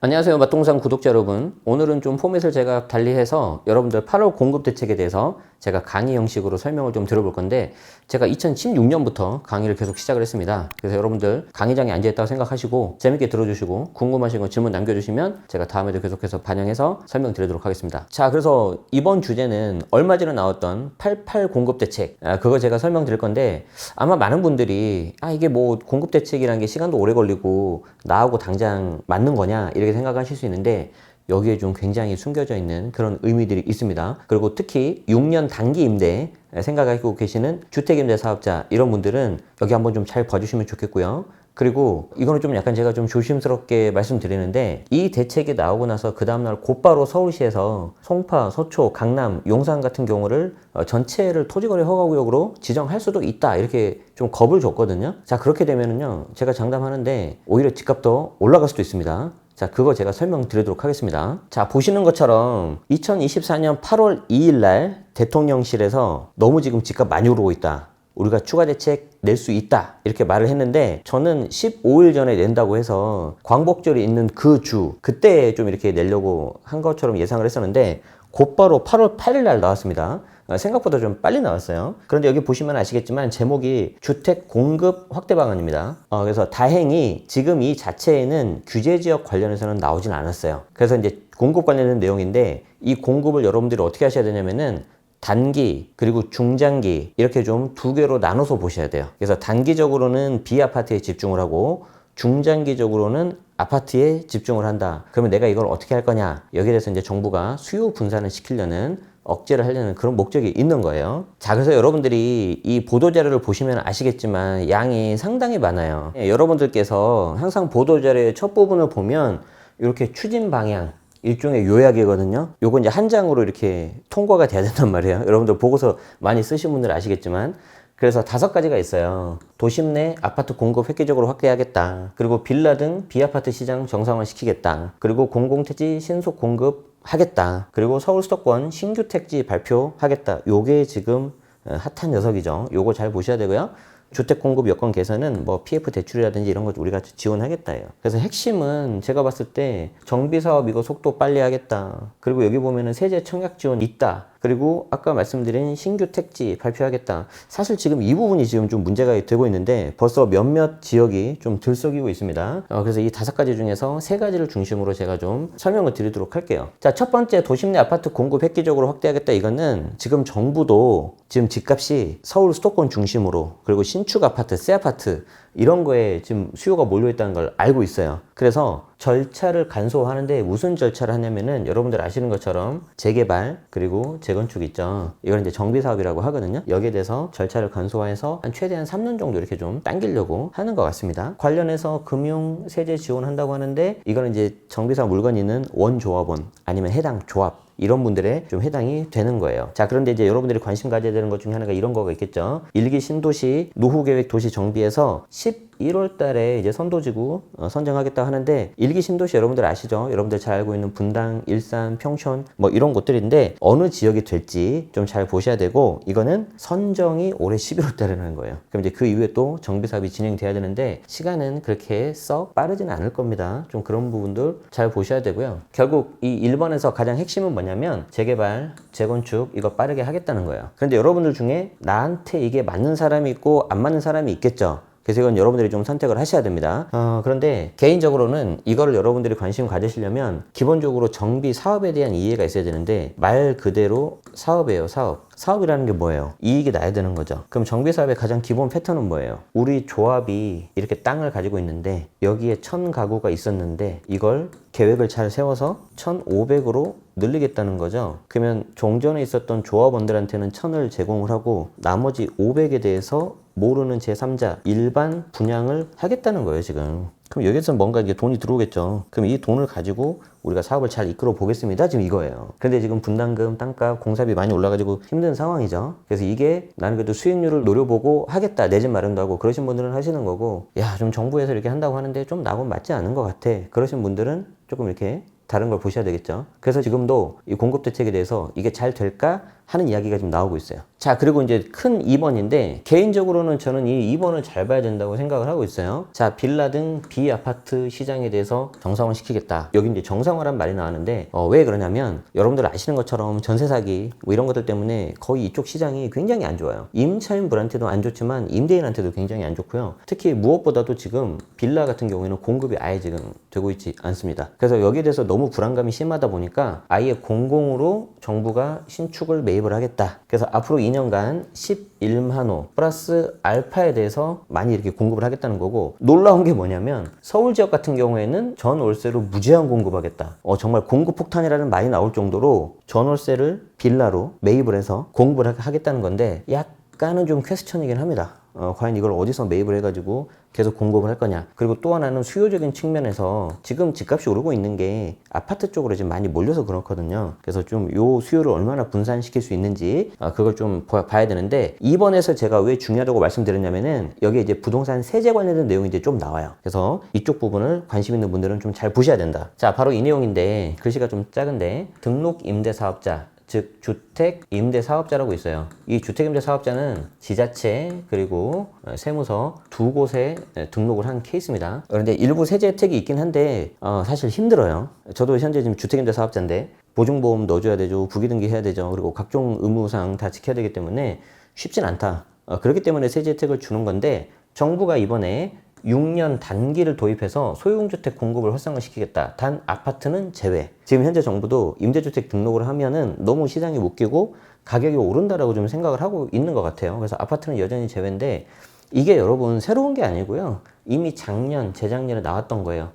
안녕하세요, 맛동산 구독자 여러분. 오늘은 좀 포맷을 제가 달리해서 여러분들 8월 공급 대책에 대해서 제가 강의 형식으로 설명을 좀 들어볼 건데, 제가 2016년부터 강의를 계속 시작을 했습니다. 그래서 여러분들 강의장에 앉아있다고 생각하시고 재밌게 들어주시고 궁금하신 거 질문 남겨주시면 제가 다음에도 계속해서 반영해서 설명드리도록 하겠습니다. 자, 그래서 이번 주제는 얼마 전에 나왔던 88 공급 대책, 그거 제가 설명드릴 건데, 아마 많은 분들이 이게 뭐 공급 대책이라는 게 시간도 오래 걸리고 나하고 당장 맞는 거냐 이렇게 생각하실 수 있는데, 여기에 좀 굉장히 숨겨져 있는 그런 의미들이 있습니다. 그리고 특히 6년 단기 임대 생각하고 계시는 주택임대 사업자, 이런 분들은 여기 한번 좀 잘 봐주시면 좋겠고요. 그리고 이거는 좀 약간 제가 좀 조심스럽게 말씀드리는데, 이 대책이 나오고 나서 그 다음날 곧바로 서울시에서 송파, 서초, 강남, 용산 같은 경우를 전체를 토지거래 허가구역으로 지정할 수도 있다, 이렇게 좀 겁을 줬거든요. 자, 그렇게 되면은요, 제가 장담하는데 오히려 집값도 올라갈 수도 있습니다. 자, 그거 제가 설명드리도록 하겠습니다. 자, 보시는 것처럼 2024년 8월 2일 날 대통령실에서 너무 지금 집값 많이 오르고 있다, 우리가 추가 대책 낼 수 있다, 이렇게 말을 했는데, 저는 15일 전에 낸다고 해서 광복절이 있는 그 주, 그때 좀 이렇게 내려고 한 것처럼 예상을 했었는데, 곧바로 8월 8일 날 나왔습니다. 생각보다 좀 빨리 나왔어요. 그런데 여기 보시면 아시겠지만 제목이 주택 공급 확대 방안입니다. 그래서 다행히 지금 이 자체에는 규제 지역 관련해서는 나오진 않았어요. 그래서 이제 공급 관련된 내용인데, 이 공급을 여러분들이 어떻게 하셔야 되냐면은 단기 그리고 중장기 이렇게 좀 두 개로 나눠서 보셔야 돼요. 그래서 단기적으로는 비아파트에 집중을 하고 중장기적으로는 아파트에 집중을 한다. 그러면 내가 이걸 어떻게 할 거냐, 여기에 대해서 이제 정부가 수요 분산을 시키려는, 억제를 하려는 그런 목적이 있는 거예요. 자, 그래서 여러분들이 이 보도자료를 보시면 아시겠지만 양이 상당히 많아요. 여러분들께서 항상 보도자료의 첫 부분을 보면 이렇게 추진 방향, 일종의 요약이거든요. 요건 이제 한 장으로 이렇게 통과가 돼야 된단 말이에요. 여러분들 보고서 많이 쓰신 분들 아시겠지만, 그래서 5가지가 있어요. 도심 내 아파트 공급 획기적으로 확대하겠다. 그리고 빌라 등 비아파트 시장 정상화 시키겠다. 그리고 공공택지 신속 공급 하겠다. 그리고 서울 수도권 신규 택지 발표하겠다. 요게 지금 핫한 녀석이죠. 요거 잘 보셔야 되고요. 주택 공급 여건 개선은 뭐 PF 대출이라든지 이런 거 우리가 지원하겠다예요. 그래서 핵심은 제가 봤을 때 정비 사업 이거 속도 빨리 하겠다. 그리고 여기 보면은 세제 청약 지원 있다. 그리고 아까 말씀드린 신규 택지 발표하겠다. 사실 지금 이 부분이 지금 좀 문제가 되고 있는데 벌써 몇몇 지역이 좀 들썩이고 있습니다. 그래서 이 5가지 중에서 3가지를 중심으로 제가 좀 설명을 드리도록 할게요. 자, 첫 번째, 도심 내 아파트 공급 획기적으로 확대하겠다. 이거는 지금 정부도 지금 집값이 서울 수도권 중심으로, 그리고 신축 아파트, 새 아파트 이런 거에 지금 수요가 몰려있다는 걸 알고 있어요. 그래서 절차를 간소화하는데 무슨 절차를 하냐면은, 여러분들 아시는 것처럼 재개발 그리고 재건축 있죠. 이걸 이제 정비사업이라고 하거든요. 여기에 대해서 절차를 간소화해서 한 최대한 3년 정도 이렇게 좀 당기려고 하는 것 같습니다. 관련해서 금융 세제 지원한다고 하는데, 이거는 이제 정비사업 물건 있는 원조합원 아니면 해당 조합, 이런 분들에 좀 해당이 되는 거예요. 자, 그런데 이제 여러분들이 관심 가져야 되는 것 중에 하나가 이런 거가 있겠죠. 1기 신도시 노후계획 도시 정비에서 11월 달에 이제 선도지구 선정하겠다 하는데, 1기 신도시 여러분들 아시죠? 여러분들 잘 알고 있는 분당, 일산, 평촌 뭐 이런 곳들인데, 어느 지역이 될지 좀 잘 보셔야 되고, 이거는 선정이 올해 11월 달에라는 거예요. 그럼 이제 그 이후에 또 정비 사업이 진행돼야 되는데, 시간은 그렇게 썩 빠르진 않을 겁니다. 좀 그런 부분들 잘 보셔야 되고요. 결국 이 1번에서 가장 핵심은 뭐냐면 재개발, 재건축 이거 빠르게 하겠다는 거예요. 그런데 여러분들 중에 나한테 이게 맞는 사람이 있고 안 맞는 사람이 있겠죠. 그래서 이건 여러분들이 좀 선택을 하셔야 됩니다. 그런데 개인적으로는 이거를 여러분들이 관심 가지시려면 기본적으로 정비 사업에 대한 이해가 있어야 되는데, 말 그대로 사업이에요. 사업이라는 게 뭐예요? 이익이 나야 되는 거죠. 그럼 정비 사업의 가장 기본 패턴은 뭐예요? 우리 조합이 이렇게 땅을 가지고 있는데 여기에 1000가구가 있었는데 이걸 계획을 잘 세워서 1500으로 늘리겠다는 거죠. 그러면 종전에 있었던 조합원들한테는 1000을 제공을 하고 나머지 500에 대해서 모르는 제3자 일반 분양을 하겠다는 거예요, 지금. 그럼 여기서 뭔가 이게 돈이 들어오겠죠. 그럼 이 돈을 가지고 우리가 사업을 잘 이끌어 보겠습니다, 지금 이거예요. 근데 지금 분담금, 땅값, 공사비 많이 올라가지고 힘든 상황이죠. 그래서 이게 나는 그래도 수익률을 노려보고 하겠다, 내 집 마련도 하고 그러신 분들은 하시는 거고, 야, 좀 정부에서 이렇게 한다고 하는데 좀 나하고 맞지 않은 것 같아, 그러신 분들은 조금 이렇게 다른 걸 보셔야 되겠죠. 그래서 지금도 이 공급 대책에 대해서 이게 잘 될까 하는 이야기가 지금 나오고 있어요. 자, 그리고 이제 큰 2번인데 개인적으로는 저는 이 2번을 잘 봐야 된다고 생각을 하고 있어요. 자, 빌라 등 비아파트 시장에 대해서 정상화 시키겠다. 여기 이제 정상화란 말이 나왔는데 왜 그러냐면 여러분들 아시는 것처럼 전세 사기 뭐 이런 것들 때문에 거의 이쪽 시장이 굉장히 안 좋아요. 임차인분한테도 안 좋지만 임대인한테도 굉장히 안 좋고요. 특히 무엇보다도 지금 빌라 같은 경우에는 공급이 아예 지금 되고 있지 않습니다. 그래서 여기에 대해서 너무 불안감이 심하다 보니까 아예 공공으로 정부가 신축을 매입을 하겠다. 그래서 앞으로 2년간 11만 호 플러스 알파에 대해서 많이 이렇게 공급을 하겠다는 거고, 놀라운 게 뭐냐면 서울 지역 같은 경우에는 전월세로 무제한 공급하겠다. 정말 공급 폭탄이라는 말이 나올 정도로 전월세를 빌라로 매입을 해서 공급을 하겠다는 건데 약간은 좀 퀘스천이긴 합니다. 과연 이걸 어디서 매입을 해가지고 계속 공급을 할 거냐. 그리고 또 하나는 수요적인 측면에서 지금 집값이 오르고 있는 게 아파트 쪽으로 지금 많이 몰려서 그렇거든요. 그래서 좀 요 수요를 얼마나 분산시킬 수 있는지 그걸 좀 봐야 되는데, 이번에서 제가 왜 중요하다고 말씀드렸냐면은 여기에 이제 부동산 세제 관련된 내용이 이제 좀 나와요. 그래서 이쪽 부분을 관심 있는 분들은 좀 잘 보셔야 된다. 자, 바로 이 내용인데 글씨가 좀 작은데 등록 임대 사업자, 즉 주택 임대 사업자라고 있어요. 이 주택 임대 사업자는 지자체 그리고 세무서 두 곳에 등록을 한 케이스입니다. 그런데 일부 세제 혜택이 있긴 한데 사실 힘들어요. 저도 현재 지금 주택 임대 사업자인데 보증보험 넣어줘야 되죠, 부기등기 해야 되죠, 그리고 각종 의무사항 다 지켜야 되기 때문에 쉽진 않다. 그렇기 때문에 세제 혜택을 주는 건데, 정부가 이번에 6년 단기를 도입해서 소유주택 공급을 활성화시키겠다. 단 아파트는 제외. 지금 현재 정부도 임대주택 등록을 하면은 너무 시장이 묶이고 가격이 오른다라고 좀 생각을 하고 있는 것 같아요. 그래서 아파트는 여전히 제외인데, 이게 여러분 새로운 게 아니고요. 이미 작년, 재작년에 나왔던 거예요.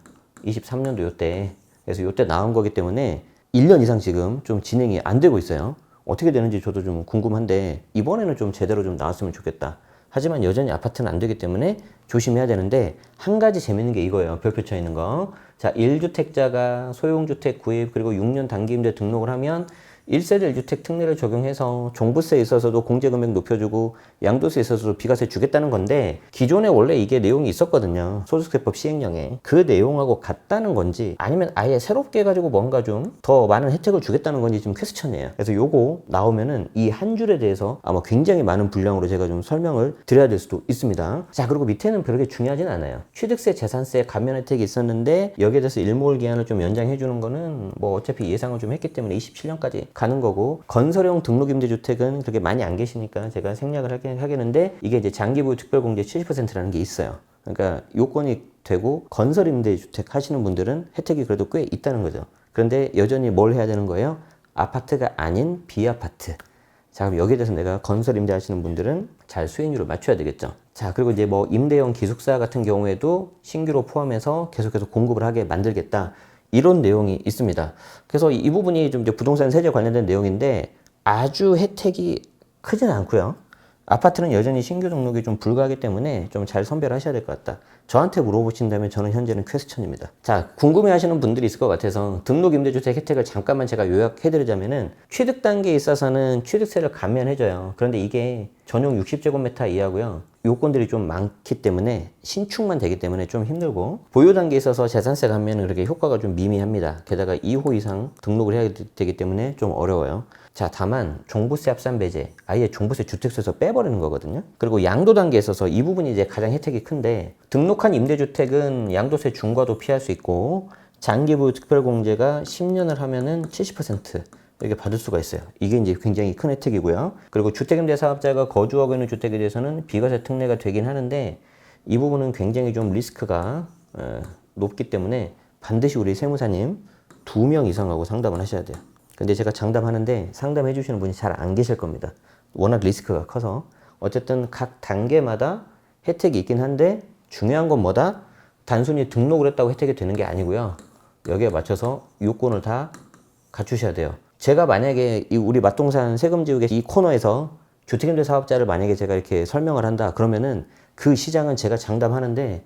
23년도 요때. 그래서 요때 나온 거기 때문에 1년 이상 지금 좀 진행이 안 되고 있어요. 어떻게 되는지 저도 좀 궁금한데 이번에는 좀 제대로 좀 나왔으면 좋겠다. 하지만 여전히 아파트는 안 되기 때문에 조심해야 되는데, 한 가지 재밌는 게 이거예요. 별표 쳐 있는 거. 자, 1주택자가 소형주택 구입 그리고 6년 단기 임대 등록을 하면 1세대 1주택 특례를 적용해서 종부세에 있어서도 공제금액 높여주고 양도세에 있어서도 비과세 주겠다는 건데, 기존에 원래 이게 내용이 있었거든요. 소득세법 시행령에. 그 내용하고 같다는 건지 아니면 아예 새롭게 해가지고 뭔가 좀 더 많은 혜택을 주겠다는 건지 좀 퀘스천이에요. 그래서 요거 나오면은 이 한 줄에 대해서 아마 굉장히 많은 분량으로 제가 좀 설명을 드려야 될 수도 있습니다. 자, 그리고 밑에는 별게 중요하진 않아요. 취득세, 재산세 감면 혜택이 있었는데 여기에 대해서 일몰 기한을 좀 연장해 주는 거는 뭐 어차피 예상을 좀 했기 때문에 27년까지 가는 거고, 건설형 등록임대주택은 그렇게 많이 안 계시니까 제가 생략을 하겠는데, 이게 이제 장기보유 특별공제 70%라는 게 있어요. 그러니까 요건이 되고 건설임대주택 하시는 분들은 혜택이 그래도 꽤 있다는 거죠. 그런데 여전히 뭘 해야 되는 거예요? 아파트가 아닌 비아파트. 자, 그럼 여기에 대해서 내가 건설 임대 하시는 분들은 잘 수익률을 맞춰야 되겠죠. 자, 그리고 이제 뭐 임대형 기숙사 같은 경우에도 신규로 포함해서 계속해서 공급을 하게 만들겠다. 이런 내용이 있습니다. 그래서 이 부분이 좀 이제 부동산 세제 관련된 내용인데 아주 혜택이 크진 않고요. 아파트는 여전히 신규 등록이 좀 불가하기 때문에 좀 잘 선별하셔야 될 것 같다. 저한테 물어보신다면 저는 현재는 퀘스천입니다. 자, 궁금해 하시는 분들이 있을 것 같아서 등록임대주택 혜택을 잠깐만 제가 요약해드리자면은, 취득 단계에 있어서는 취득세를 감면해줘요. 그런데 이게 전용 60제곱미터 이하고요. 요건들이 좀 많기 때문에 신축만 되기 때문에 좀 힘들고, 보유 단계에 있어서 재산세 감면은 그렇게 효과가 좀 미미합니다. 게다가 2호 이상 등록을 해야 되기 때문에 좀 어려워요. 자, 다만 종부세 합산 배제, 아예 종부세 주택수에서 빼버리는 거거든요. 그리고 양도 단계에 있어서 이 부분이 이제 가장 혜택이 큰데, 등록한 임대주택은 양도세 중과도 피할 수 있고, 장기보유 특별공제가 10년을 하면은 70% 이렇게 받을 수가 있어요. 이게 이제 굉장히 큰 혜택이고요. 그리고 주택임대 사업자가 거주하고 있는 주택에 대해서는 비과세 특례가 되긴 하는데, 이 부분은 굉장히 좀 리스크가 높기 때문에 반드시 우리 세무사님 2명 이상하고 상담을 하셔야 돼요. 근데 제가 상담하는데 상담해 주시는 분이 잘 안 계실 겁니다. 워낙 리스크가 커서. 어쨌든 각 단계마다 혜택이 있긴 한데, 중요한 건 뭐다? 단순히 등록을 했다고 혜택이 되는 게 아니고요. 여기에 맞춰서 요건을 다 갖추셔야 돼요. 제가 만약에 우리 맛동산 세금지우개 이 코너에서 주택임대 사업자를 만약에 제가 이렇게 설명을 한다 그러면은 그 시장은 제가 장담하는데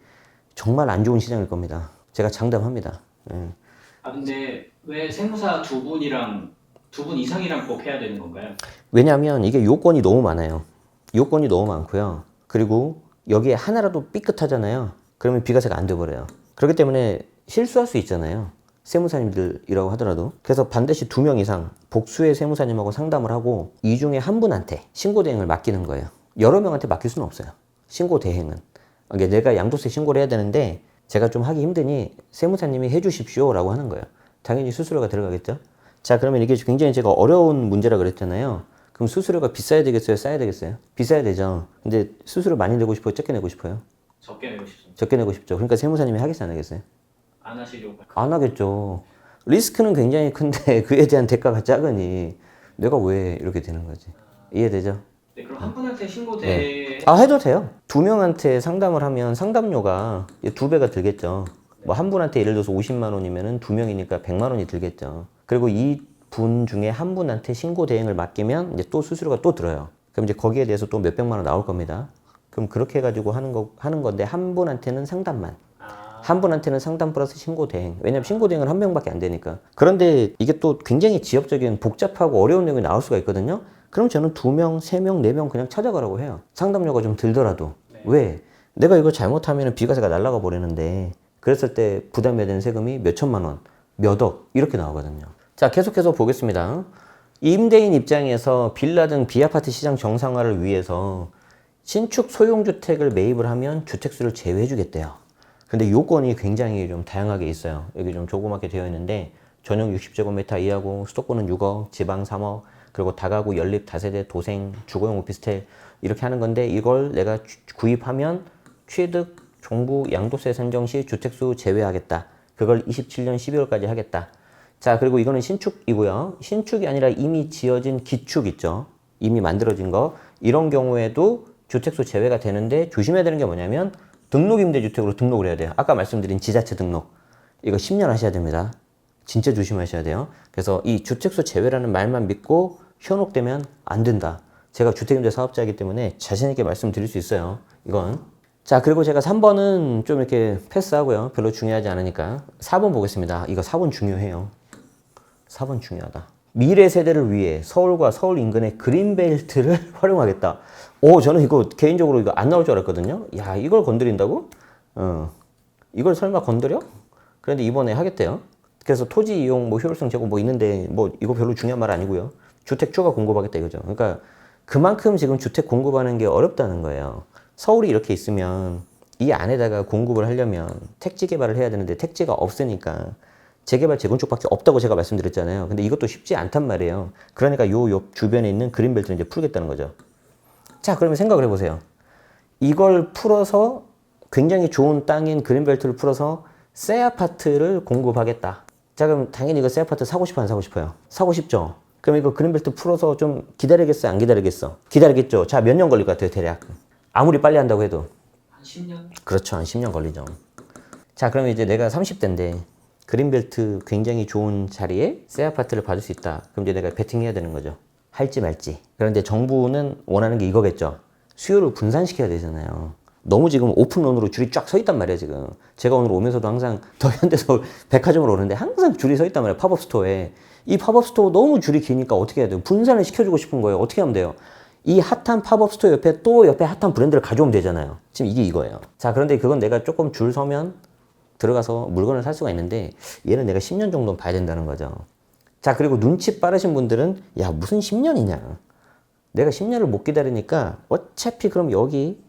정말 안 좋은 시장일 겁니다. 제가 장담합니다. 근데 왜 세무사 두 분이랑 두 분 이상이랑 꼭 해야 되는 건가요? 왜냐하면 이게 요건이 너무 많아요. 요건이 너무 많고요. 그리고 여기에 하나라도 삐끗하잖아요. 그러면 비과세가 안 돼버려요. 그렇기 때문에 실수할 수 있잖아요. 세무사님들이라고 하더라도. 그래서 반드시 2명 이상 복수의 세무사님하고 상담을 하고 이 중에 한 분한테 신고 대행을 맡기는 거예요. 여러 명한테 맡길 수는 없어요. 신고 대행은. 그러니까 내가 양도세 신고를 해야 되는데 제가 좀 하기 힘드니 세무사님이 해주십시오 라고 하는 거예요. 당연히 수수료가 들어가겠죠. 자, 그러면 이게 굉장히 제가 어려운 문제라 그랬잖아요. 그럼 수수료가 비싸야 되겠어요? 싸야 되겠어요? 비싸야 되죠. 근데 수수료 많이 내고 싶어요? 적게 내고 싶어요? 적게 내고 싶습니다. 적게 내고 싶죠. 그러니까 세무사님이 하겠어요? 안 하겠어요? 안 하시려고. 안 하겠죠. 리스크는 굉장히 큰데 그에 대한 대가가 작으니 내가 왜 이렇게 되는 거지. 이해되죠? 네, 그럼 한 분한테 신고 네. 아, 해도 돼요. 2명한테 상담을 하면 상담료가 2배가 들겠죠. 뭐 한 분한테 예를 들어서 50만 원이면은 2명이니까 100만 원이 들겠죠. 그리고 이 분 중에 한 분한테 신고 대행을 맡기면 이제 또 수수료가 또 들어요. 그럼 이제 거기에 대해서 또 몇백만 원 나올 겁니다. 그럼 그렇게 해가지고 하는 건데 한 분한테는 상담만. 한 분한테는 상담 플러스 신고 대행. 왜냐면 신고 대행은 한 명밖에 안 되니까. 그런데 이게 또 굉장히 지엽적인 복잡하고 어려운 내용이 나올 수가 있거든요. 그럼 저는 2명, 3명, 4명 그냥 찾아가라고 해요. 상담료가 좀 들더라도. 왜? 내가 이거 잘못하면 비과세가 날아가 버리는데 그랬을 때 부담해야 되는 세금이 몇 천만 원, 몇 억 이렇게 나오거든요. 자, 계속해서 보겠습니다. 임대인 입장에서 빌라 등 비아파트 시장 정상화를 위해서 신축 소형주택을 매입을 하면 주택수를 제외해 주겠대요. 근데 요건이 굉장히 좀 다양하게 있어요. 여기 좀 조그맣게 되어 있는데 전용 60제곱미터 이하고 수도권은 6억, 지방 3억, 그리고 다가구, 연립, 다세대, 도생, 주거용 오피스텔 이렇게 하는 건데 이걸 내가 구입하면 취득, 종부, 양도세 산정 시 주택수 제외하겠다. 그걸 27년 12월까지 하겠다. 자, 그리고 이거는 신축이고요. 신축이 아니라 이미 지어진 기축 있죠. 이미 만들어진 거. 이런 경우에도 주택수 제외가 되는데 조심해야 되는 게 뭐냐면 등록임대주택으로 등록을 해야 돼요. 아까 말씀드린 지자체 등록. 이거 10년 하셔야 됩니다. 진짜 조심하셔야 돼요. 그래서 이 주택수 제외라는 말만 믿고 현혹되면 안 된다. 제가 주택임대 사업자이기 때문에 자신있게 말씀드릴 수 있어요. 이건. 자, 그리고 제가 3번은 좀 이렇게 패스하고요. 별로 중요하지 않으니까. 4번 보겠습니다. 이거 4번 중요해요. 4번 중요하다. 미래 세대를 위해 서울과 서울 인근의 그린벨트를 활용하겠다. 저는 이거 개인적으로 이거 안 나올 줄 알았거든요. 야, 이걸 건드린다고? 이걸 설마 건드려? 그런데 이번에 하겠대요. 그래서 토지 이용 뭐 효율성 제고 뭐 있는데 뭐 이거 별로 중요한 말 아니고요. 주택 추가 공급하겠다 이거죠. 그러니까 그만큼 지금 주택 공급하는 게 어렵다는 거예요. 서울이 이렇게 있으면 이 안에다가 공급을 하려면 택지 개발을 해야 되는데 택지가 없으니까 재개발, 재건축밖에 없다고 제가 말씀드렸잖아요. 근데 이것도 쉽지 않단 말이에요. 그러니까 요 주변에 있는 그린벨트를 이제 풀겠다는 거죠. 자, 그러면 생각을 해보세요. 이걸 풀어서 굉장히 좋은 땅인 그린벨트를 풀어서 새 아파트를 공급하겠다. 자, 그럼 당연히 이거 새 아파트 사고 싶어 안 사고 싶어요? 사고 싶죠. 그럼 이거 그린벨트 풀어서 좀 기다리겠어 안 기다리겠어? 기다리겠죠. 자, 몇 년 걸릴 것 같아요 대략? 아무리 빨리 한다고 해도 한 10년? 그렇죠. 한 10년 걸리죠. 자, 그러면 이제 내가 30대인데 그린벨트 굉장히 좋은 자리에 새 아파트를 받을 수 있다. 그럼 이제 내가 베팅해야 되는 거죠. 할지 말지. 그런데 정부는 원하는 게 이거겠죠. 수요를 분산시켜야 되잖아요. 너무 지금 오픈런으로 줄이 쫙 서 있단 말이에요, 지금. 제가 오늘 오면서도 항상 더 현대서울 백화점으로 오는데 항상 줄이 서 있단 말이에요, 팝업 스토어에. 이 팝업 스토어 너무 줄이 기니까 어떻게 해야 돼요? 분산을 시켜주고 싶은 거예요. 어떻게 하면 돼요? 이 핫한 팝업 스토어 옆에 또 옆에 핫한 브랜드를 가져오면 되잖아요. 지금 이게 이거예요. 자, 그런데 그건 내가 조금 줄 서면 들어가서 물건을 살 수가 있는데 얘는 내가 10년 정도는 봐야 된다는 거죠. 자, 그리고 눈치 빠르신 분들은 야, 무슨 10년이냐. 내가 10년을 못 기다리니까 어차피 그럼 여기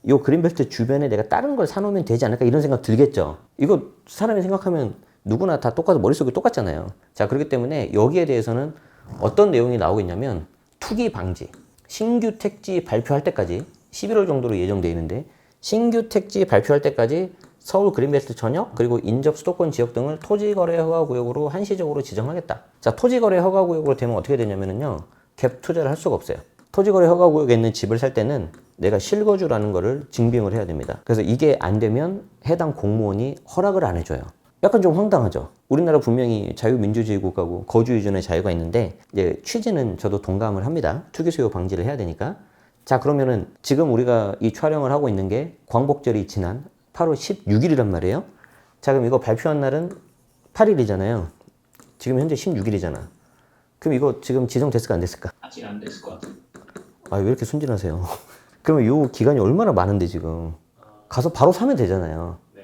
요 그린벨트 주변에 내가 다른 걸 사놓으면 되지 않을까 이런 생각 들겠죠. 이거 사람이 생각하면 누구나 다 똑같아, 머릿속이 똑같잖아요. 자, 그렇기 때문에 여기에 대해서는 어떤 내용이 나오겠냐면 투기 방지. 신규 택지 발표할 때까지 11월 정도로 예정되어 있는데 신규 택지 발표할 때까지 서울 그린벨트 전역 그리고 인접 수도권 지역 등을 토지거래 허가구역으로 한시적으로 지정하겠다. 자, 토지거래 허가구역으로 되면 어떻게 되냐면요. 갭 투자를 할 수가 없어요. 토지거래 허가구역에 있는 집을 살 때는 내가 실거주라는 거를 증빙을 해야 됩니다. 그래서 이게 안 되면 해당 공무원이 허락을 안 해줘요. 약간 좀 황당하죠. 우리나라 분명히 자유민주주의 국가고 거주 이전의 자유가 있는데 이제 취지는 저도 동감을 합니다. 투기 수요 방지를 해야 되니까. 자, 그러면은 지금 우리가 이 촬영을 하고 있는 게 광복절이 지난 8월 16일이란 말이에요. 자, 그럼 이거 발표한 날은 8일이잖아요. 지금 현재 16일이잖아. 그럼 이거 지금 지정됐을까 안 됐을까? 아직 안 됐을 것 같아요. 아, 왜 이렇게 순진하세요? 그러면 요 기간이 얼마나 많은데 지금 가서 바로 사면 되잖아요. 네.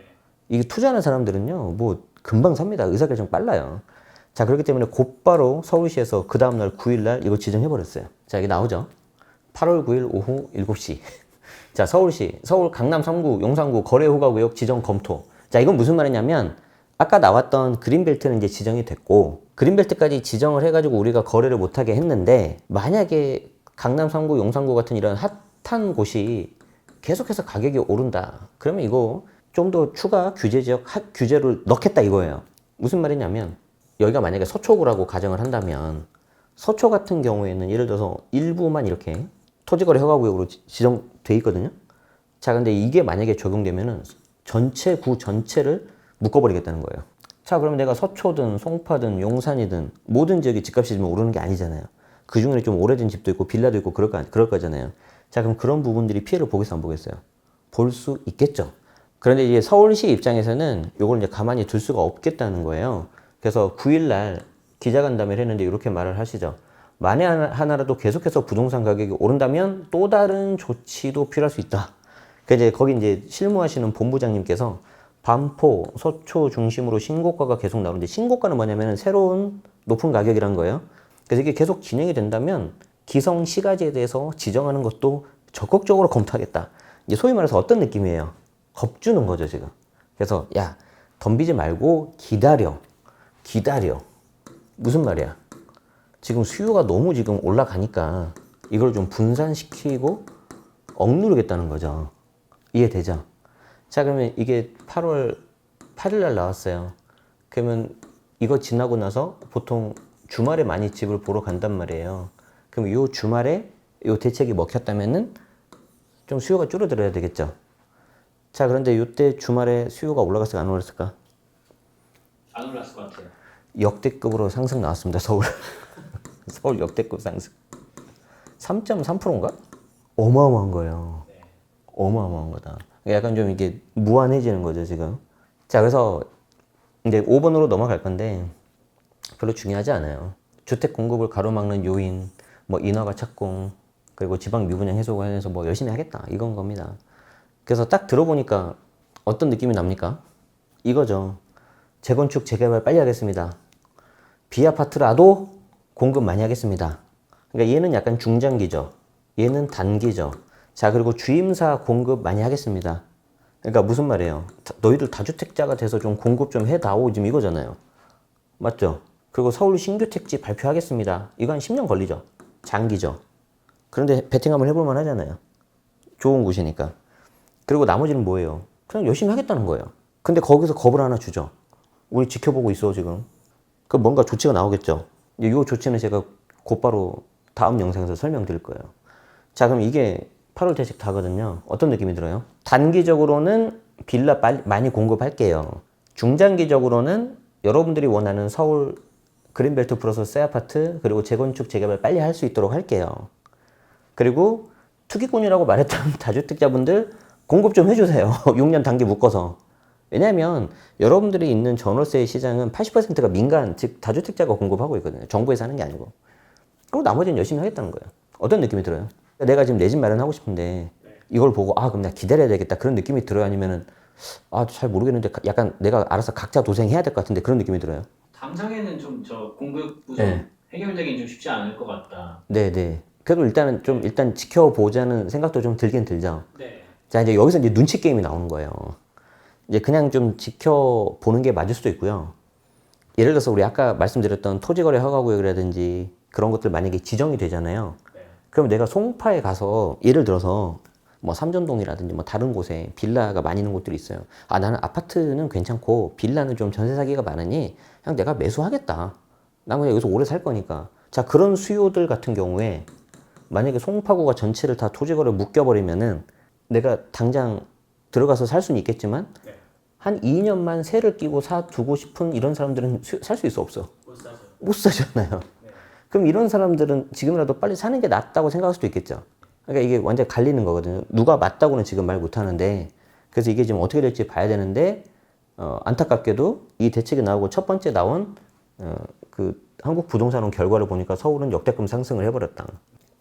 이게 투자하는 사람들은요, 뭐 금방 삽니다. 의사결정 빨라요. 자, 그렇기 때문에 곧바로 서울시에서 그 다음날 9일날 이거 지정해버렸어요. 자, 이게 나오죠. 8월 9일 오후 7시. 자, 서울시, 서울 강남 3구, 용산구 거래허가구역 지정 검토. 자, 이건 무슨 말이냐면 아까 나왔던 그린벨트는 이제 지정이 됐고 그린벨트까지 지정을 해가지고 우리가 거래를 못하게 했는데 만약에 강남 3구, 용산구 같은 이런 핫한 곳이 계속해서 가격이 오른다. 그러면 이거 좀 더 추가 규제 지역 규제를 넣겠다 이거예요. 무슨 말이냐면 여기가 만약에 서초구라고 가정을 한다면 서초 같은 경우에는 예를 들어서 일부만 이렇게 토지거래 허가구역으로 지정돼 있거든요. 자, 근데 이게 만약에 적용되면은 전체 구 전체를 묶어버리겠다는 거예요. 자, 그러면 내가 서초든 송파든 용산이든 모든 지역이 집값이 지금 오르는 게 아니잖아요. 그 중에 좀 오래된 집도 있고 빌라도 있고 그럴 거잖아요. 자, 그럼 그런 부분들이 피해를 보겠어요, 안 보겠어요? 볼 수 있겠죠. 그런데 이제 서울시 입장에서는 이걸 이제 가만히 둘 수가 없겠다는 거예요. 그래서 9일날 기자간담회를 했는데 이렇게 말을 하시죠. 만에 하나라도 계속해서 부동산 가격이 오른다면 또 다른 조치도 필요할 수 있다. 그래서 이제 거기 이제 실무하시는 본부장님께서 반포, 서초 중심으로 신고가가 계속 나오는데 신고가는 뭐냐면 새로운 높은 가격이란 거예요. 그래서 이게 계속 진행이 된다면 기성 시가지에 대해서 지정하는 것도 적극적으로 검토하겠다. 이제 소위 말해서 어떤 느낌이에요? 겁주는 거죠, 지금. 그래서 야, 덤비지 말고 기다려. 무슨 말이야? 지금 수요가 너무 지금 올라가니까 이걸 좀 분산시키고 억누르겠다는 거죠. 이해되죠? 자, 그러면 이게 8월 8일 날 나왔어요. 그러면 이거 지나고 나서 보통 주말에 많이 집을 보러 간단 말이에요. 그럼 이 주말에 이 대책이 먹혔다면은 좀 수요가 줄어들어야 되겠죠. 자, 그런데 이때 주말에 수요가 올라갔을까 안 올랐을까? 안 올랐을 것 같아요. 역대급으로 상승 나왔습니다. 서울. 서울 역대급 상승. 3.3%인가? 어마어마한 거예요. 네. 어마어마한 거다. 약간 좀 이게 무한해지는 거죠, 지금. 자, 그래서 이제 5번으로 넘어갈 건데 별로 중요하지 않아요. 주택 공급을 가로막는 요인, 뭐 인허가 착공, 그리고 지방 미분양 해소 관련해서 뭐 열심히 하겠다. 이건 겁니다. 그래서 딱 들어보니까 어떤 느낌이 납니까? 이거죠. 재건축, 재개발 빨리 하겠습니다. 비아파트라도 공급 많이 하겠습니다. 그러니까 얘는 약간 중장기죠. 얘는 단기죠. 자, 그리고 주임사 공급 많이 하겠습니다. 그러니까 무슨 말이에요? 너희들 다주택자가 돼서 좀 공급 좀 해다오 지금 이거잖아요. 맞죠? 그리고 서울 신규 택지 발표하겠습니다. 이거 한 10년 걸리죠. 장기죠. 그런데 베팅 한번 해볼만 하잖아요. 좋은 곳이니까. 그리고 나머지는 뭐예요? 그냥 열심히 하겠다는 거예요. 근데 거기서 겁을 하나 주죠. 우리 지켜보고 있어 지금. 그 뭔가 조치가 나오겠죠. 이 조치는 제가 곧바로 다음 영상에서 설명드릴 거예요. 자, 그럼 이게 8월 대책 다거든요. 어떤 느낌이 들어요? 단기적으로는 빌라 많이 공급할게요. 중장기적으로는 여러분들이 원하는 서울 그린벨트 플러스 새 아파트 그리고 재건축 재개발 빨리 할 수 있도록 할게요. 그리고 투기꾼이라고 말했던 다주택자분들 공급 좀 해주세요. 6년 단기 묶어서. 왜냐하면 여러분들이 있는 전월세 시장은 80%가 민간, 즉 다주택자가 공급하고 있거든요. 정부에서 하는 게 아니고. 그리고 나머지는 열심히 하겠다는 거예요. 어떤 느낌이 들어요? 내가 지금 내 집 마련하고 싶은데 이걸 보고 아 그럼 내가 기다려야 되겠다 그런 느낌이 들어요? 아니면은 아 잘 모르겠는데 약간 내가 알아서 각자 도생해야 될 것 같은데 그런 느낌이 들어요? 당장에는 좀 저 공급 부족 네. 해결되긴 좀 쉽지 않을 것 같다. 네네. 그래도 일단은 좀 일단 지켜보자는 생각도 좀 들긴 들죠. 네. 자, 이제 여기서 이제 눈치 게임이 나오는 거예요. 이제 그냥 좀 지켜보는 게 맞을 수도 있고요. 예를 들어서 우리 아까 말씀드렸던 토지거래 허가구역이라든지 그런 것들 만약에 지정이 되잖아요. 네. 그럼 내가 송파에 가서 예를 들어서 뭐 삼전동이라든지 뭐 다른 곳에 빌라가 많이 있는 곳들이 있어요. 아, 나는 아파트는 괜찮고 빌라는 좀 전세 사기가 많으니 그냥 내가 매수하겠다. 난 그냥 여기서 오래 살 거니까. 자, 그런 수요들 같은 경우에 만약에 송파구가 전체를 다 토지거래 묶여버리면은 내가 당장 들어가서 살 수는 있겠지만 네. 한 2년만 세를 끼고 사두고 싶은 이런 사람들은 살 수 있어 없어? 못 사죠. 못 사잖아요. 네. 그럼 이런 사람들은 지금이라도 빨리 사는 게 낫다고 생각할 수도 있겠죠. 그러니까 이게 완전 갈리는 거거든요. 누가 맞다고는 지금 말 못하는데 그래서 이게 지금 어떻게 될지 봐야 되는데 안타깝게도 이 대책이 나오고 첫 번째 나온 그 한국 부동산원 결과를 보니까 서울은 역대급 상승을 해버렸다.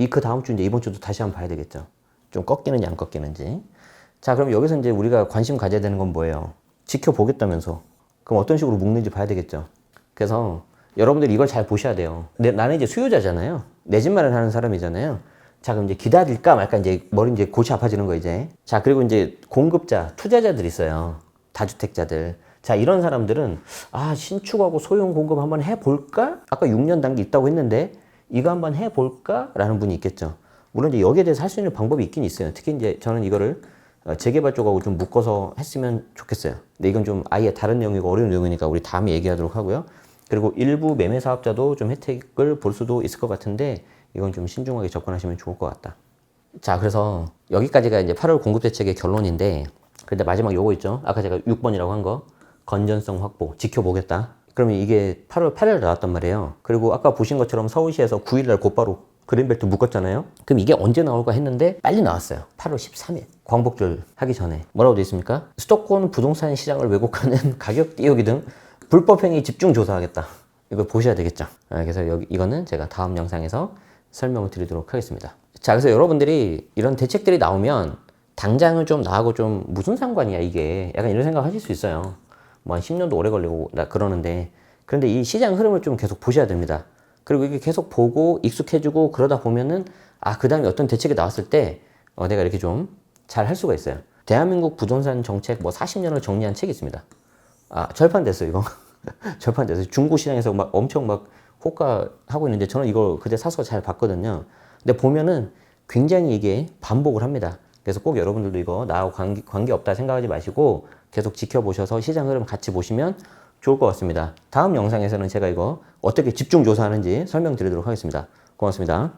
그 다음 주 이제 이번 주도 다시 한번 봐야 되겠죠. 좀 꺾이는지 안 꺾이는지. 자, 그럼 여기서 이제 우리가 관심 가져야 되는 건 뭐예요? 지켜보겠다면서 그럼 어떤 식으로 묶는지 봐야 되겠죠. 그래서 여러분들이 이걸 잘 보셔야 돼요. 나는 이제 수요자잖아요. 내 집 마련하는 사람이잖아요. 자, 그럼 이제 기다릴까 말까 이제 머리 이제 골치 아파지는 거 이제. 자, 그리고 이제 공급자, 투자자들 있어요. 다주택자들. 자, 이런 사람들은 신축하고 소형 공급 한번 해볼까? 아까 6년 단기 있다고 했는데 이거 한번 해볼까? 라는 분이 있겠죠. 물론 이제 여기에 대해서 할 수 있는 방법이 있긴 있어요. 특히 이제 저는 이거를 재개발 쪽하고 좀 묶어서 했으면 좋겠어요. 근데 이건 좀 아예 다른 내용이고 어려운 내용이니까 우리 다음에 얘기하도록 하고요. 그리고 일부 매매 사업자도 좀 혜택을 볼 수도 있을 것 같은데 이건 좀 신중하게 접근하시면 좋을 것 같다. 자, 그래서 여기까지가 이제 8월 공급 대책의 결론인데, 근데 마지막 요거 있죠. 아까 제가 6번이라고 한 거. 건전성 확보, 지켜보겠다. 그러면 이게 8월 8일 나왔단 말이에요. 그리고 아까 보신 것처럼 서울시에서 9일날 곧바로 그린벨트 묶었잖아요. 그럼 이게 언제 나올까 했는데 빨리 나왔어요. 8월 13일. 광복절 하기 전에. 뭐라고 돼 있습니까? 수도권 부동산 시장을 왜곡하는 가격 띄우기 등 불법행위 집중 조사하겠다. 이걸 보셔야 되겠죠. 그래서 이거는 제가 다음 영상에서 설명을 드리도록 하겠습니다. 자, 그래서 여러분들이 이런 대책들이 나오면 당장은 좀 나하고 좀 무슨 상관이야 이게, 약간 이런 생각 하실 수 있어요. 뭐 한 10년도 오래 걸리고 그러는데, 그런데 이 시장 흐름을 좀 계속 보셔야 됩니다. 그리고 이게 계속 보고 익숙해지고 그러다 보면은 그 다음에 어떤 대책이 나왔을 때 내가 이렇게 좀 잘 할 수가 있어요. 대한민국 부동산 정책 뭐 40년을 정리한 책이 있습니다. 절판됐어요 이거. 절판됐어요. 중고 시장에서 막 엄청 막 호가하고 있는데 저는 이걸 그때 사서 잘 봤거든요. 근데 보면은 굉장히 이게 반복을 합니다. 그래서 꼭 여러분들도 이거 나하고 관계 없다 생각하지 마시고 계속 지켜보셔서 시장 흐름 같이 보시면 좋을 것 같습니다. 다음 영상에서는 제가 이거 어떻게 집중 조사하는지 설명드리도록 하겠습니다. 고맙습니다.